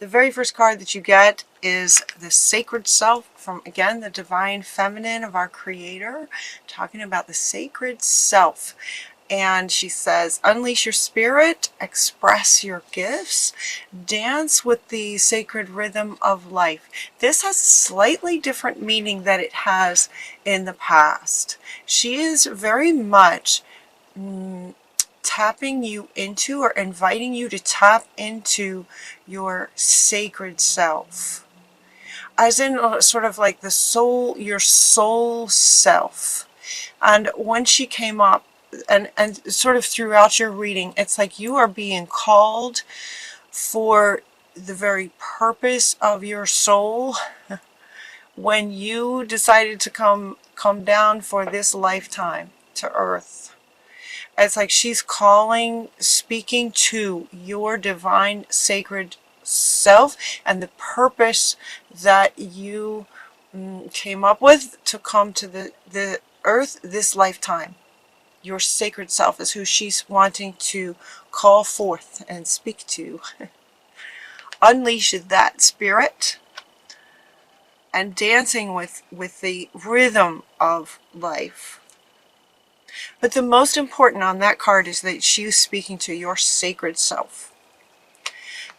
The very first card that you get is the Sacred Self from, again, the Divine Feminine of our Creator, talking about the Sacred Self. And she says, unleash your spirit, express your gifts, dance with the sacred rhythm of life. This has slightly different meaning than it has in the past. She is very much tapping you into, or inviting you to tap into your sacred self. As in sort of like the soul, your soul self. And when she came up, and sort of throughout your reading, it's like you are being called for the very purpose of your soul when you decided to come down for this lifetime to Earth. It's like she's calling, speaking to your divine sacred self and the purpose that you came up with to come to the Earth this lifetime. Your sacred self is who she's wanting to call forth and speak to. Unleash that spirit and dancing with the rhythm of life. But the most important on that card is that she's speaking to your sacred self.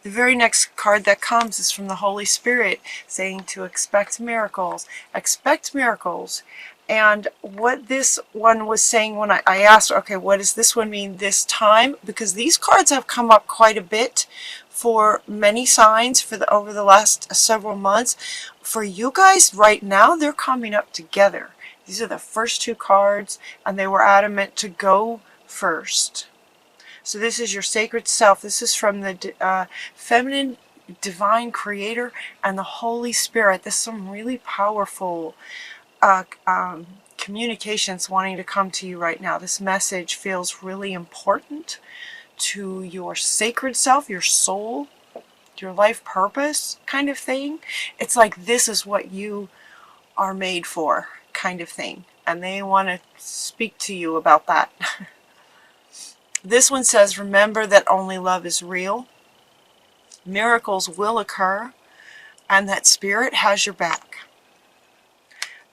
The very next card that comes is from the Holy Spirit, saying to expect miracles. Expect miracles. And what this one was saying when I asked, okay, what does this one mean this time? Because these cards have come up quite a bit for many signs over the last several months. For you guys right now, they're coming up together. These are the first two cards, and they were adamant to go first. So this is your sacred self. This is from the feminine divine creator and the Holy Spirit. This is some really powerful communications wanting to come to you right now. This message feels really important to your sacred self, your soul, your life purpose kind of thing. It's like this is what you are made for kind of thing. And they want to speak to you about that. This one says, remember that only love is real. Miracles will occur. And that spirit has your back.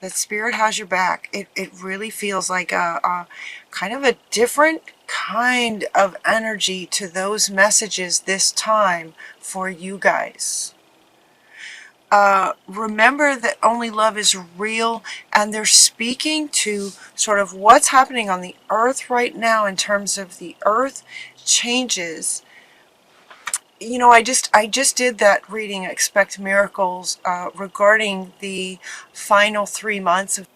That spirit has your back. It really feels like a kind of a different kind of energy to those messages this time for you guys. Remember that only love is real, and they're speaking to sort of what's happening on the earth right now in terms of the earth changes. You know, I just did that reading, Expect Miracles, regarding the final 3 months of,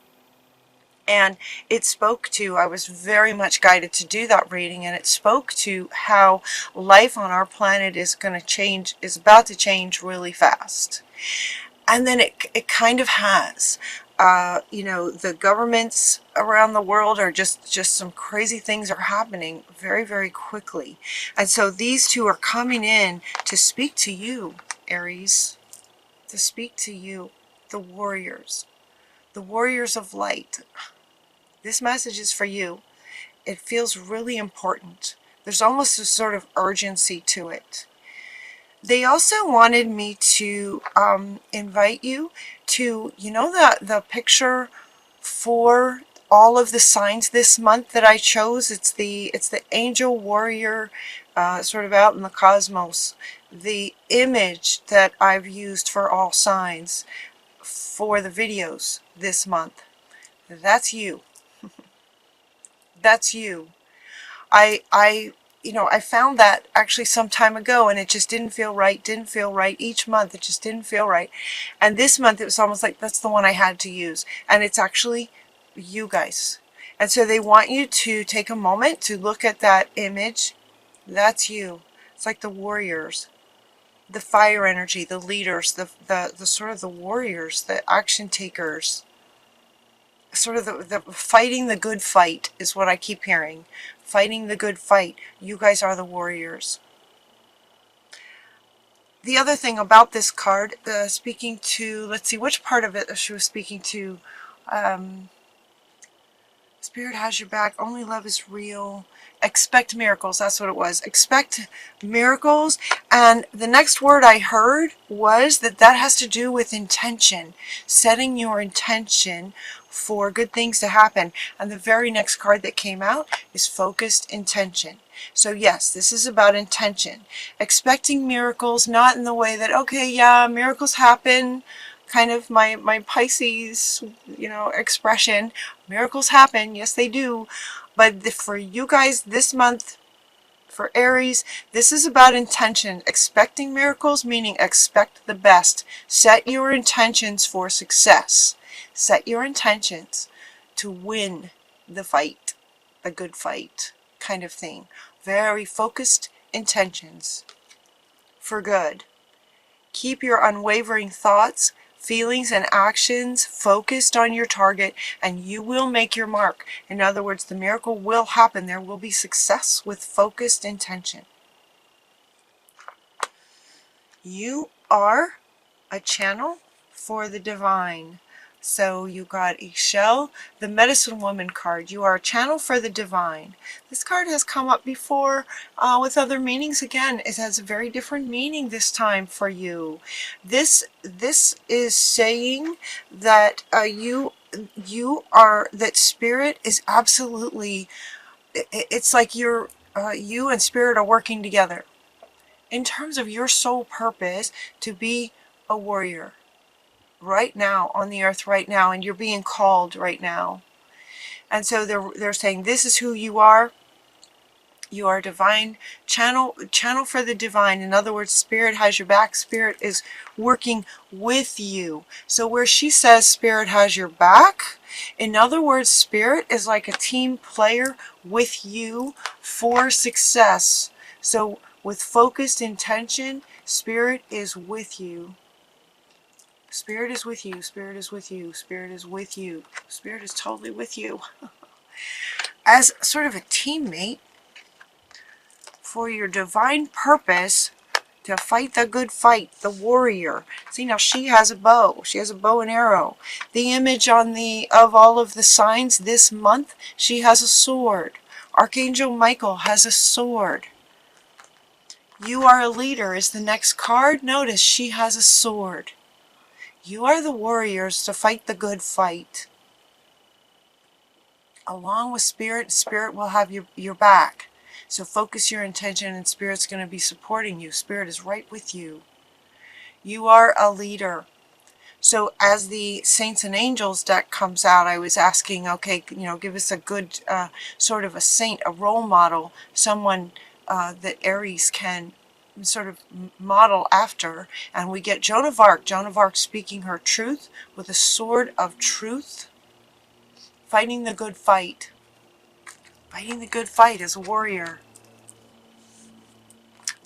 and it spoke to, I was very much guided to do that reading, and it spoke to how life on our planet is going to change, is about to change really fast. And then it kind of has. You know, the governments around the world are just some crazy things are happening very, very quickly. And so these two are coming in to speak to you, Aries, to speak to you, the warriors of light. This message is for you. It feels really important. There's almost a sort of urgency to it. They also wanted me to invite you to, you know, the picture for all of the signs this month that I chose. It's the angel warrior sort of out in the cosmos. The image that I've used for all signs for the videos this month. That's you. That's you. You know, I found that actually some time ago, and it just didn't feel right, Each month it just didn't feel right. And this month it was almost like that's the one I had to use. And it's actually you guys. And so they want you to take a moment to look at that image. That's you. It's like the warriors, the fire energy, the leaders, the sort of the warriors, the action takers. Sort of the fighting the good fight is what I keep hearing. Fighting the good fight. You guys are the warriors. The other thing about this card, speaking to, let's see, which part of it she was speaking to Spirit has your back. Only love is real. Expect miracles. That's what it was. Expect miracles. And the next word I heard was that has to do with intention. Setting your intention for good things to happen. And the very next card that came out is focused intention. So yes, this is about intention. Expecting miracles, not in the way that, okay, yeah, miracles happen. Kind of my Pisces, expression. Miracles happen. Yes, they do. But for you guys this month, for Aries, this is about intention. Expecting miracles, meaning expect the best. Set your intentions for success. Set your intentions to win the fight, the good fight kind of thing. Very focused intentions for good. Keep your unwavering thoughts, feelings, and actions focused on your target, and you will make your mark. In other words, the miracle will happen. There will be success with focused intention. You are a channel for the divine. So you got a shell, the medicine woman card. You are a channel for the divine. This card has come up before with other meanings. Again, it has a very different meaning this time for you. This is saying that that spirit is absolutely, it's like you and spirit are working together in terms of your soul purpose to be a warrior right now on the earth right now, and you're being called right now. And so they're saying this is who you are. You are a divine channel for the divine. In other words, spirit has your back. Spirit is working with you. So where she says spirit has your back, in other words, spirit is like a team player with you for success. So with focused intention, spirit is with you. Spirit is with you. Spirit is with you. Spirit is with you. Spirit is totally with you. As sort of a teammate for your divine purpose to fight the good fight, the warrior. See, now she has a bow. She has a bow and arrow. The image on of all of the signs this month, she has a sword. Archangel Michael has a sword. You are a leader is the next card. Notice she has a sword. You are the warriors to fight the good fight. Along with spirit, spirit will have your back. So focus your intention and spirit's going to be supporting you. Spirit is right with you. You are a leader. So as the Saints and Angels deck comes out, I was asking, okay, give us a good sort of a saint, a role model, someone that Aries can sort of model after. And we get Joan of Arc. Joan of Arc speaking her truth with a sword of truth, fighting the good fight. Fighting the good fight as a warrior.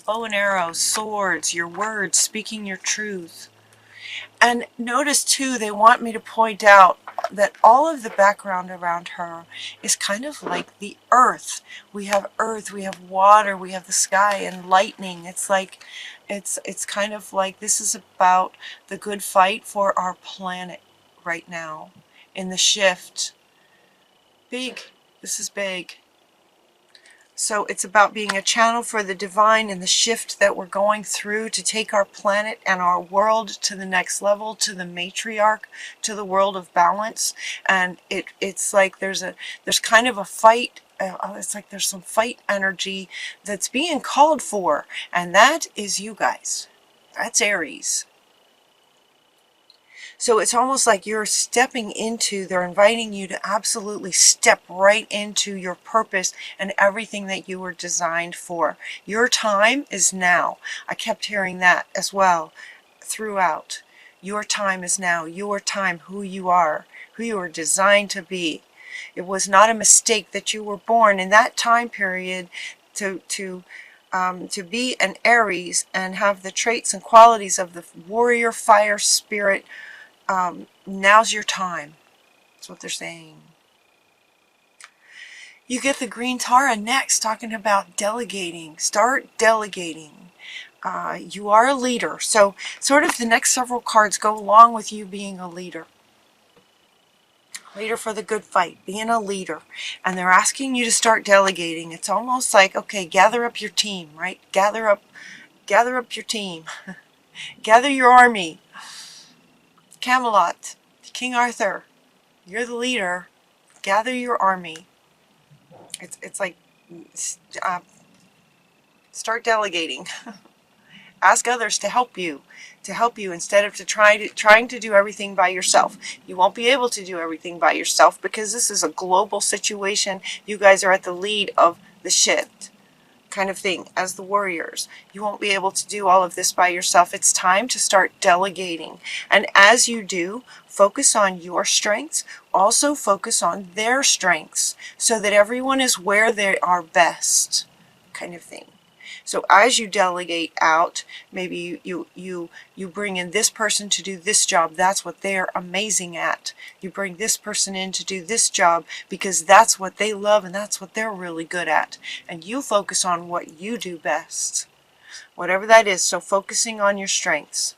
Bow and arrow, swords, your words, speaking your truth. And notice too, they want me to point out that all of the background around her is kind of like the earth. We have earth, we have water, we have the sky and lightning. It's like, it's kind of like this is about the good fight for our planet right now in the shift. Big. This is big. So it's about being a channel for the divine and the shift that we're going through to take our planet and our world to the next level, to the matriarch, to the world of balance. And it's like there's kind of a fight. It's like there's some fight energy that's being called for. And that is you guys. That's Aries. So it's almost like you're stepping into, they're inviting you to absolutely step right into your purpose and everything that you were designed for. Your time is now. I kept hearing that as well throughout. Your time is now. Your time, who you are designed to be. It was not a mistake that you were born in that time period to be an Aries and have the traits and qualities of the warrior fire spirit. Now's your time. That's what they're saying. You get the green Tara next, talking about delegating. Start delegating. You are a leader. So sort of the next several cards go along with you being a leader. Leader for the good fight, being a leader. And they're asking you to start delegating. It's almost like, okay, gather up your team, right? Gather up your team. Gather your army. Camelot, King Arthur, you're the leader. Gather your army. It's like, uh, start delegating. Ask others to help you instead of trying to do everything by yourself. You won't be able to do everything by yourself because this is a global situation. You guys are at the lead of the ship kind of thing as the warriors. You won't be able to do all of this by yourself. It's time to start delegating. And as you do, focus on your strengths. Also focus on their strengths so that everyone is where they are best kind of thing. So as you delegate out, maybe you bring in this person to do this job. That's what they're amazing at. You bring this person in to do this job because that's what they love and that's what they're really good at. And you focus on what you do best, whatever that is. So focusing on your strengths.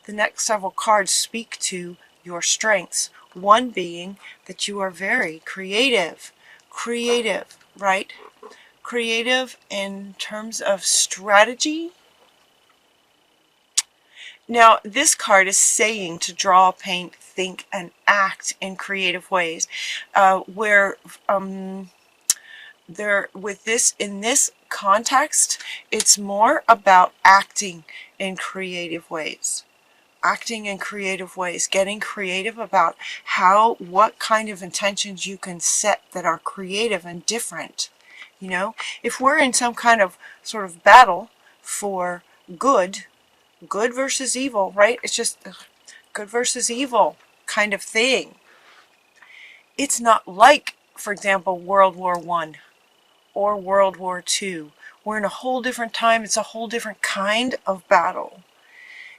The next several cards speak to your strengths. One being that you are very creative. Creative, right? Creative in terms of strategy. Now, this card is saying to draw, paint, think, and act in creative ways. In this context, it's more about acting in creative ways. Acting in creative ways, getting creative about what kind of intentions you can set that are creative and different. You know, if we're in some kind of sort of battle for good versus evil, right? It's just good versus evil kind of thing. It's not like, for example, World War I or World War II. We're in a whole different time. It's a whole different kind of battle.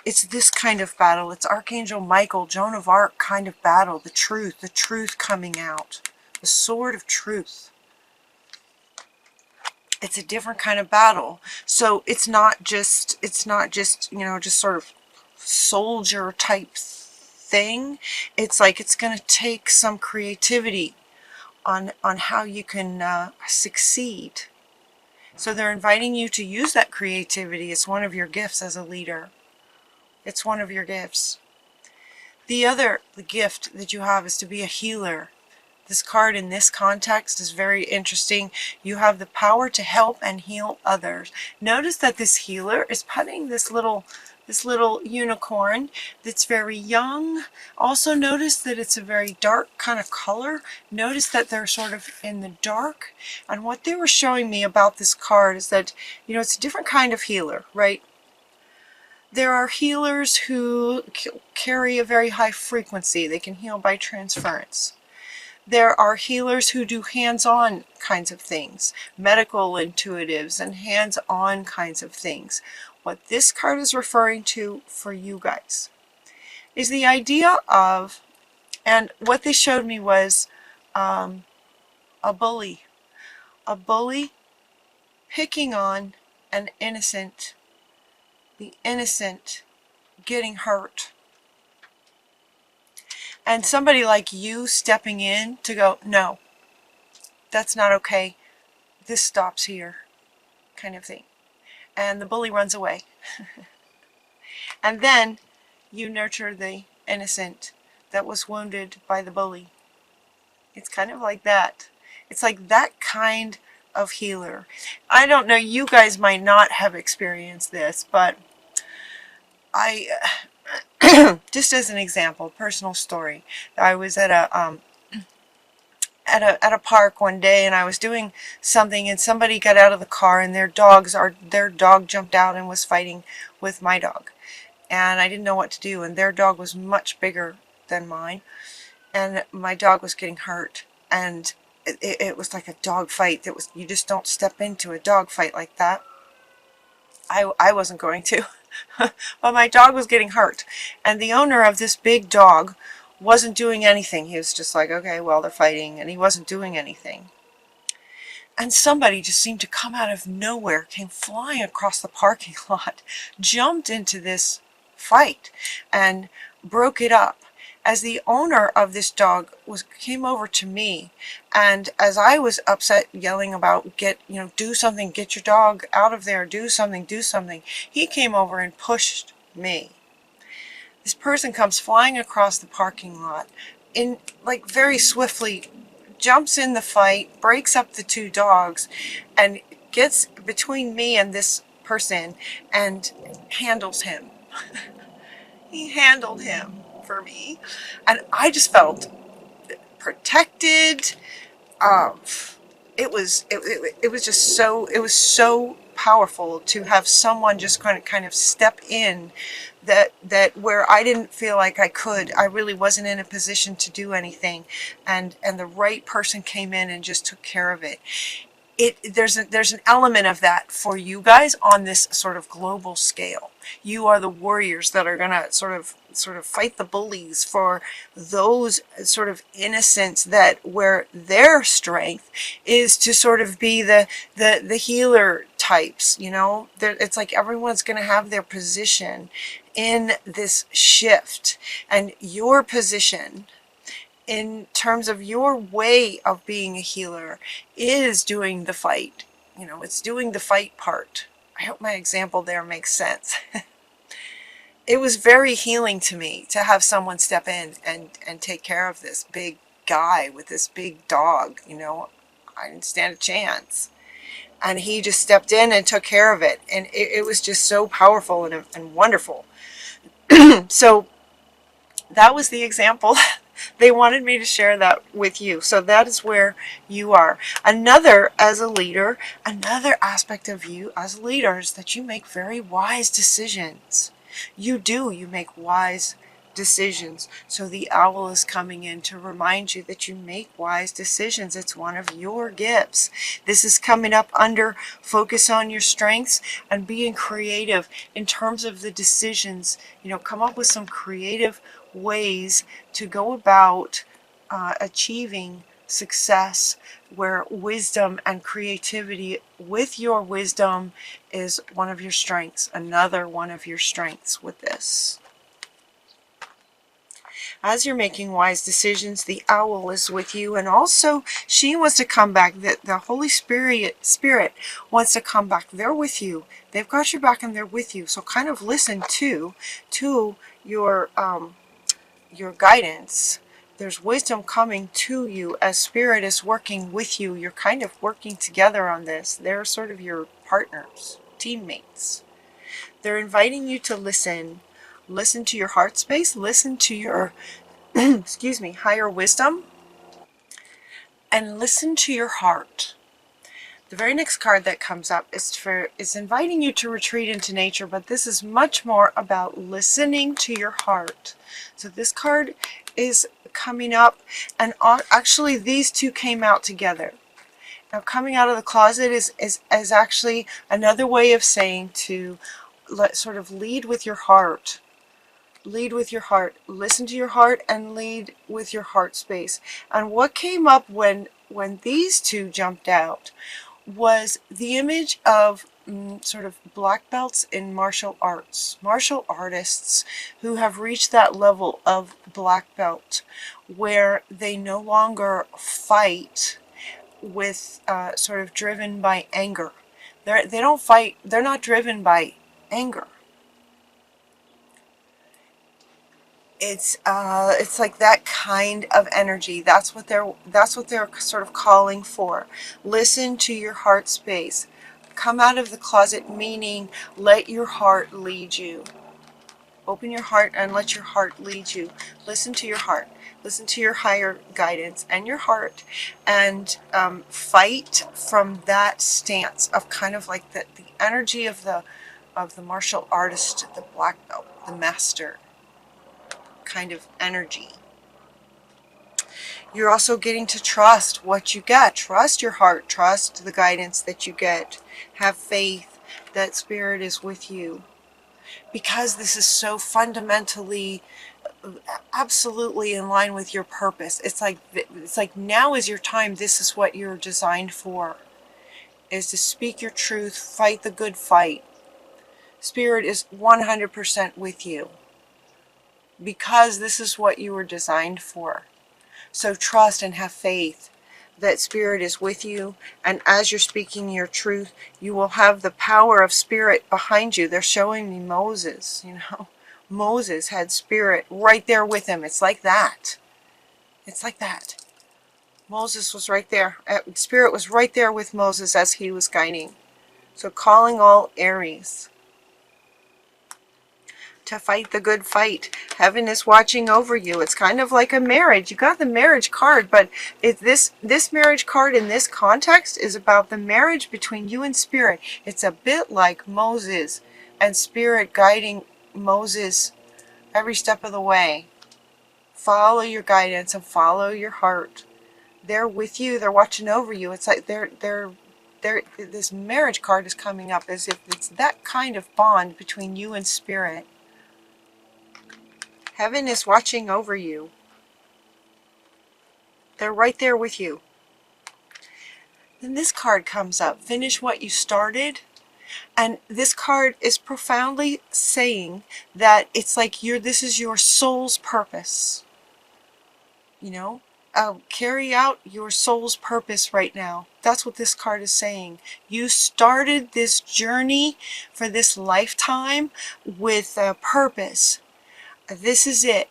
It's this kind of battle. It's Archangel Michael, Joan of Arc kind of battle. The truth coming out. The sword of truth. It's a different kind of battle. So it's not just, you know, just sort of soldier type thing. It's like it's going to take some creativity on how you can succeed. So they're inviting you to use that creativity. It's one of your gifts as a leader. It's one of your gifts. The gift that you have is to be a healer. This card in this context is very interesting. You have the power to help and heal others. Notice that this healer is putting this little unicorn that's very young. Also notice that it's a very dark kind of color. Notice that they're sort of in the dark. And what they were showing me about this card is that, you know, it's a different kind of healer, right? There are healers who carry a very high frequency. They can heal by transference. There are healers who do hands-on kinds of things, medical intuitives and hands-on kinds of things. What this card is referring to for you guys is the idea of, and what they showed me was a bully picking on an innocent, the innocent getting hurt. And somebody like you stepping in to go, no, that's not okay. This stops here, kind of thing. And the bully runs away. And then you nurture the innocent that was wounded by the bully. It's kind of like that. It's like that kind of healer. I don't know, you guys might not have experienced this, but I... just as an example, personal story. I was at a park one day and I was doing something and somebody got out of the car and their dog jumped out and was fighting with my dog. And I didn't know what to do, and their dog was much bigger than mine and my dog was getting hurt, and it was like a dog fight. You just don't step into a dog fight like that. I wasn't going to. But my dog was getting hurt, and the owner of this big dog wasn't doing anything. He was just like, okay, well, they're fighting, and he wasn't doing anything. And somebody just seemed to come out of nowhere, came flying across the parking lot, jumped into this fight, and broke it up. as the owner of this dog came over to me, and as I was upset yelling about do something, get your dog out of there, do something, he came over and pushed me. This person comes flying across the parking lot in like very swiftly, jumps in the fight, breaks up the two dogs, and gets between me and this person and handles him. He handled him for me, and I just felt protected. Um, it was just so powerful to have someone just kind of step in that where I didn't feel like I really wasn't in a position to do anything, and the right person came in and just took care of it. There's an element of that for you guys on this sort of global scale. You are the warriors that are gonna sort of fight the bullies for those sort of innocents, that where their strength is to sort of be the healer types. It's like everyone's gonna have their position in this shift, and your position in terms of your way of being a healer is doing the fight. It's doing the fight part. I hope my example there makes sense. It was very healing to me to have someone step in and take care of this big guy with this big dog. I didn't stand a chance. And he just stepped in and took care of it. And it was just so powerful and wonderful. So that was the example. They wanted me to share that with you. So that is where you are. Another, as a leader, another aspect of you as leaders, that you make very wise decisions. You make wise decisions. So the owl is coming in to remind you that you make wise decisions. It's one of your gifts. This is coming up under focus on your strengths and being creative in terms of the decisions. Come up with some creative ways to go about achieving success, where wisdom and creativity with your wisdom is one of your strengths, another one of your strengths with this. As you're making wise decisions, the owl is with you, and also she wants to come back. The Holy Spirit wants to come back. They're with you. They've got your back and they're with you. So kind of listen to your guidance. There's wisdom coming to you as Spirit is working with you. You're kind of working together on this. They're sort of your partners, teammates. They're inviting you to listen. Listen to your heart space. Listen to your, excuse me, higher wisdom. And listen to your heart. The very next card that comes up is inviting you to retreat into nature, but this is much more about listening to your heart. So this card is coming up, and actually these two came out together. Now, coming out of the closet is actually another way of saying to sort of lead with your heart. Lead with your heart. Listen to your heart and lead with your heart space. And what came up when these two jumped out was the image of sort of black belts in martial arts, martial artists who have reached that level of black belt where they no longer fight with sort of driven by anger. They don't fight. They're not driven by anger. It's like that kind of energy. That's what they're sort of calling for. Listen to your heart space. Come out of the closet, meaning let your heart lead you. Open your heart and let your heart lead you. Listen to your heart. Listen to your higher guidance and your heart, and fight from that stance of kind of like the energy of the martial artist, the black belt, the master kind of energy. You're also getting to trust what you get. Trust your heart. Trust the guidance that you get. Have faith that Spirit is with you. Because this is so fundamentally, absolutely in line with your purpose. It's like now is your time. This is what you're designed for. Is to speak your truth, fight the good fight. Spirit is 100% with you. because this is what you were designed for. So trust and have faith that Spirit is with you, and as you're speaking your truth, you will have the power of Spirit behind you. They're showing me Moses, you know. Moses had Spirit right there with him. It's like that. It's like that. Moses was right there. Spirit was right there with Moses as he was guiding. So calling all Aries to fight the good fight. Heaven is watching over you. It's kind of like a marriage. You got the marriage card, but this marriage card in this context is about the marriage between you and Spirit. It's a bit like Moses and Spirit guiding Moses every step of the way. Follow your guidance and follow your heart. They're with you. They're watching over you. It's like this marriage card is coming up as if it's that kind of bond between you and Spirit. Heaven is watching over you. They're right there with you. Then this card comes up. Finish what you started. And this card is profoundly saying that it's like this is your soul's purpose. You know? Carry out your soul's purpose right now. That's what this card is saying. You started this journey for this lifetime with a purpose. This is it.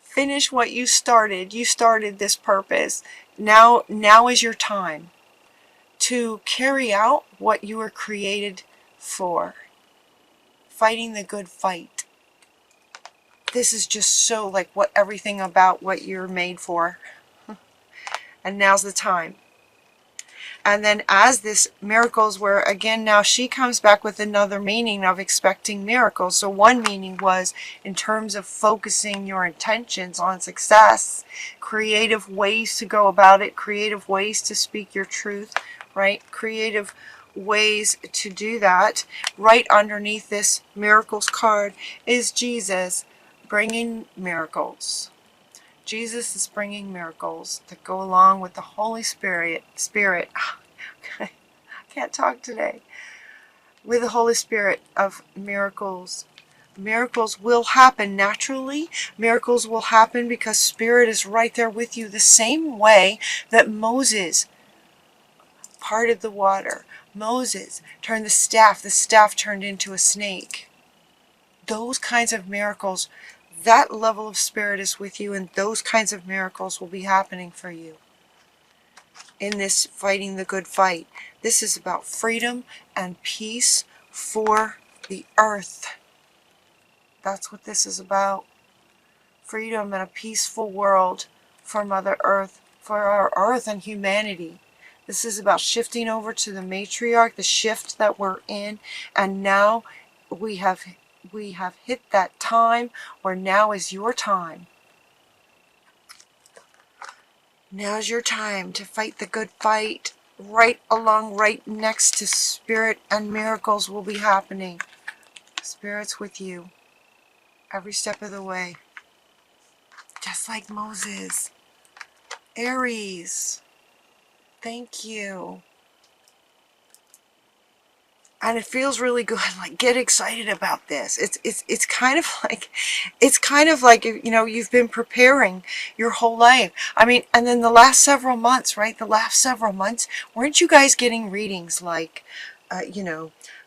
Finish what you started. You started this purpose. Now is your time to carry out what you were created for. Fighting the good fight. This is just so like everything about what you're made for. And now's the time. And then as this miracles were, again, now she comes back with another meaning of expecting miracles. So one meaning was in terms of focusing your intentions on success, creative ways to go about it, creative ways to speak your truth, right? Creative ways to do that. Right underneath this miracles card is Jesus bringing miracles. Jesus is bringing miracles that go along with the Holy Spirit. I can't talk today. With the Holy Spirit of miracles. Miracles will happen naturally. Miracles will happen because Spirit is right there with you, the same way that Moses parted the water. Moses turned the staff turned into a snake. Those kinds of miracles, that level of Spirit is with you, and those kinds of miracles will be happening for you in this fighting the good fight. This is about freedom and peace for the earth. That's what this is about. Freedom and a peaceful world for Mother Earth, for our earth and humanity. This is about shifting over to the matriarch, the shift that we're in, and now we have hit that time where now is your time. Now's your time to fight the good fight. Right next to Spirit, and miracles will be happening. Spirit's with you every step of the way. Just like Moses. Aries. Thank you. And it feels really good. Like, get excited about this. It's kind of like you've been preparing your whole life. I mean, and then the last several months, right? The last several months, weren't you guys getting readings like,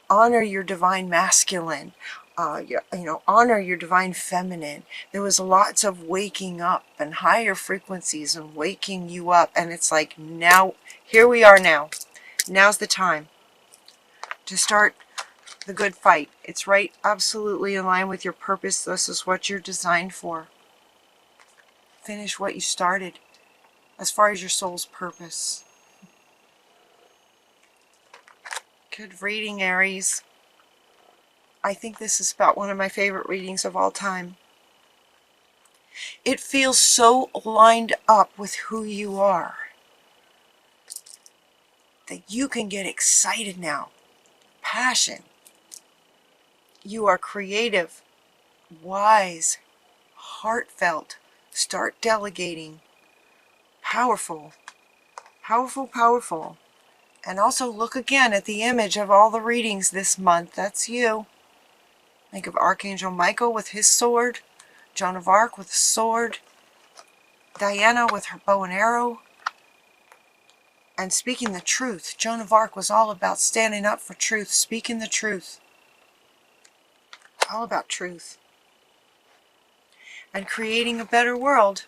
honor your divine masculine, honor your divine feminine. There was lots of waking up and higher frequencies and waking you up. And it's like, now, here we are now. Now's the time to start the good fight. It's right, absolutely in line with your purpose. This is what you're designed for. Finish what you started as far as your soul's purpose. Good reading, Aries. I think this is about one of my favorite readings of all time. It feels so lined up with who you are that you can get excited now. Passion. You are creative, wise, heartfelt. Start delegating. Powerful. Powerful, powerful. And also look again at the image of all the readings this month. That's you. Think of Archangel Michael with his sword, Joan of Arc with a sword, Diana with her bow and arrow, and speaking the truth. Joan of Arc was all about standing up for truth, speaking the truth. All about truth. And creating a better world.